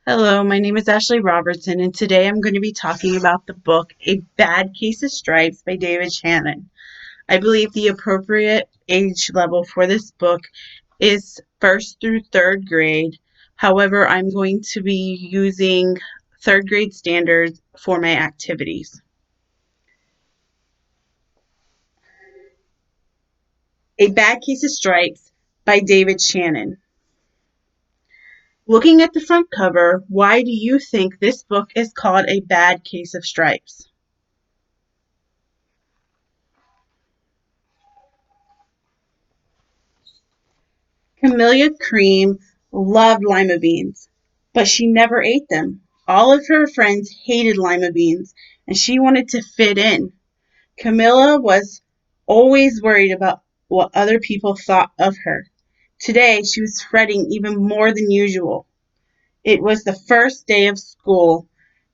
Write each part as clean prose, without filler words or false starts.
Hello, my name is Ashley Robertson, and today I'm going to be talking about the book A Bad Case of Stripes by David Shannon. I believe the appropriate age level for this book is first through third grade. However, I'm going to be using third grade standards for my activities. A Bad Case of Stripes by David Shannon. Looking at the front cover, why do you think this book is called A Bad Case of Stripes? Camellia Cream loved lima beans, but she never ate them. All of her friends hated lima beans, and she wanted to fit in. Camilla was always worried about what other people thought of her. Today, she was fretting even more than usual. It was the first day of school,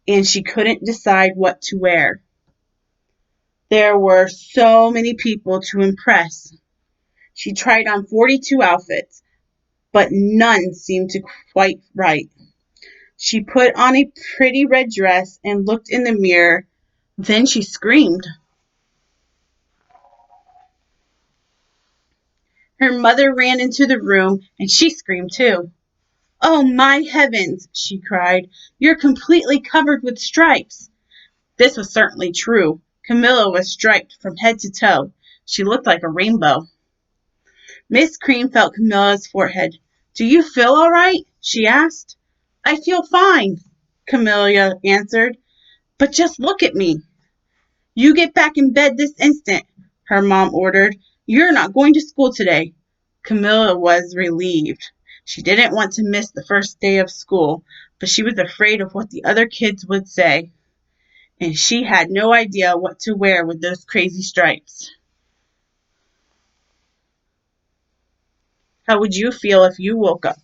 and she couldn't decide what to wear. There were so many people to impress. She tried on 42 outfits, but none seemed to quite right. She put on a pretty red dress and looked in the mirror. Then she screamed. Her mother ran into the room and she screamed too. "Oh, my heavens," she cried. "You're completely covered with stripes." This was certainly true. Camilla was striped from head to toe. She looked like a rainbow. Miss Cream felt Camilla's forehead. "Do you feel all right?" she asked. "I feel fine," Camilla answered. "But just look at me." "You get back in bed this instant," her mom ordered. "You're not going to school today." Camilla was relieved. She didn't want to miss the first day of school, but she was afraid of what the other kids would say. And she had no idea what to wear with those crazy stripes. How would you feel if you woke up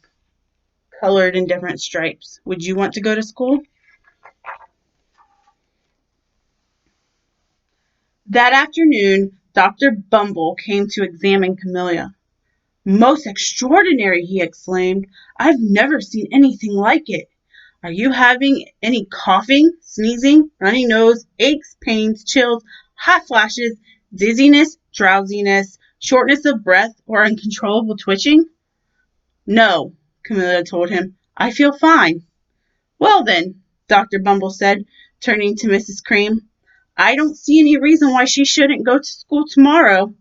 colored in different stripes? Would you want to go to school? That afternoon, Dr. Bumble came to examine Camilla. "Most extraordinary!" he exclaimed. "I've never seen anything like it. Are you having any coughing, sneezing, runny nose, aches, pains, chills, hot flashes, dizziness, drowsiness, shortness of breath, or uncontrollable twitching?" "No," Camilla told him. "I feel fine." "Well then," Dr. Bumble said, turning to Mrs. Cream, "I don't see any reason why she shouldn't go to school tomorrow.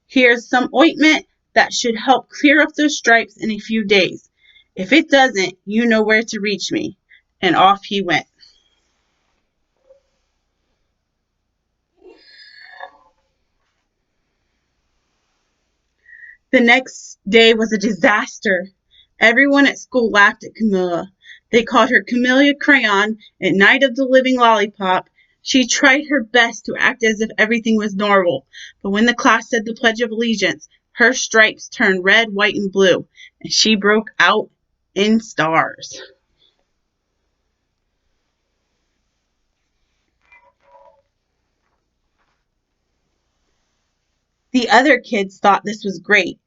Here's some ointment that should help clear up those stripes in a few days. If it doesn't, you know where to reach me." And off he went. The next day was a disaster. Everyone at school laughed at Camilla. They called her Camellia Crayon and Night of the Living Lollipop. She tried her best to act as if everything was normal, but when the class said the Pledge of Allegiance, her stripes turned red, white, and blue, and she broke out in stars. The other kids thought this was great.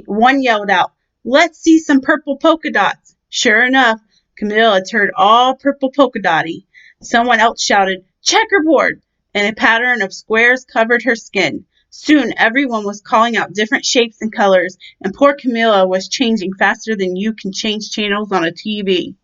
One yelled out, "Let's see some purple polka dots." Sure enough, Camilla turned all purple polka dotty. Someone else shouted, "Checkerboard," and a pattern of squares covered her skin. Soon everyone was calling out different shapes and colors, and poor Camilla was changing faster than you can change channels on a TV.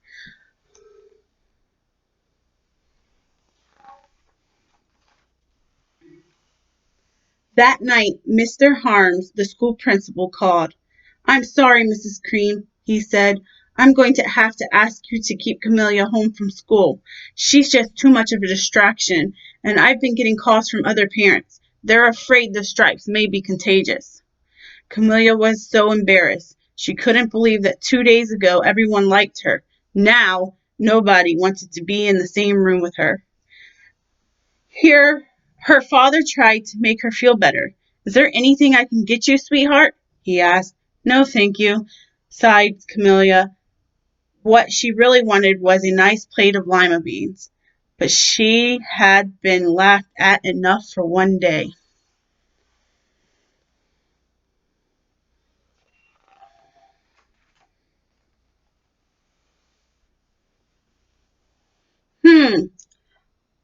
That night, Mr. Harms, the school principal, called. "I'm sorry, Mrs. Cream," he said. "I'm going to have to ask you to keep Camellia home from school. She's just too much of a distraction, and I've been getting calls from other parents. They're afraid the stripes may be contagious." Camellia was so embarrassed. She couldn't believe that 2 days ago everyone liked her. Now, nobody wanted to be in the same room with her. Here, her father tried to make her feel better. "Is there anything I can get you, sweetheart?" he asked. "No, thank you," sighed Camellia. What she really wanted was a nice plate of lima beans. But she had been laughed at enough for one day.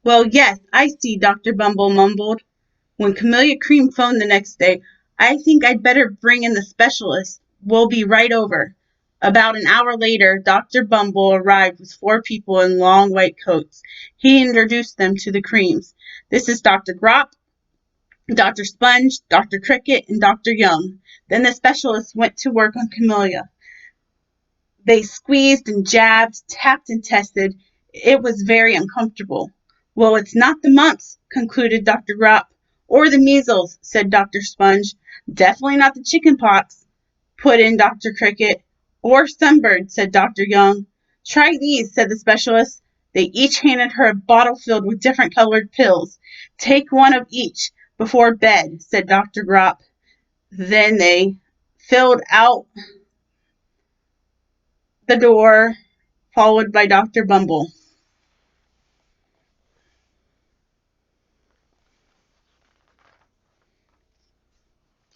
Well, yes, I see, Dr. Bumble mumbled. When Camellia Cream phoned the next day, I think I'd better bring in the specialist. We'll be right over. About an hour later, Dr. Bumble arrived with 4 people in long white coats. He introduced them to the creams. This is Dr. Grop, Dr. Sponge, Dr. Cricket, and Dr. Young. Then the specialist went to work on Camellia. They squeezed and jabbed, tapped and tested. It was very uncomfortable. Well, it's not the mumps, concluded Dr. Grop. Or the measles, said Dr. Sponge. Definitely not the chicken pox, put in Dr. Cricket. Or sunbird, said Dr. Young. Try these, said the specialist. They each handed her a bottle filled with different colored pills. Take one of each before bed, said Dr. Grop. Then they filled out the door, followed by Dr. Bumble.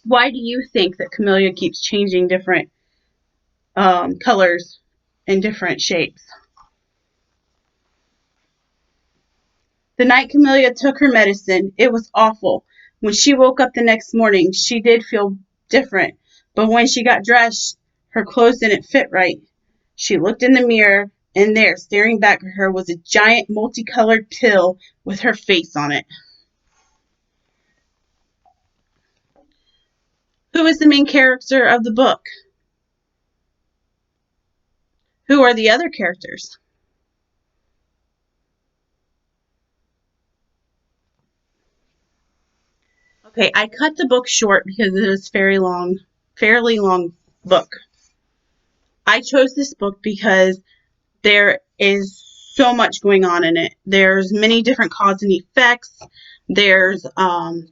Why do you think that Camellia keeps changing different colors and different shapes? The night Camellia took her medicine, it was awful. When she woke up the next morning, she did feel different, but when she got dressed, her clothes didn't fit right. She looked in the mirror, and there, staring back at her, was a giant multicolored pill with her face on it. Who is the main character of the book? Who are the other characters? Okay, I cut the book short because it is fairly long book. I chose this book because there is so much going on in it. There's many different cause and effects. There's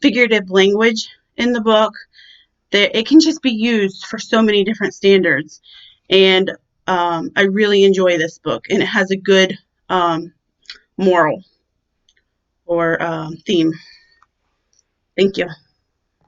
figurative language in the book. It can just be used for so many different standards. And I really enjoy this book, and it has a good moral or theme. Thank you.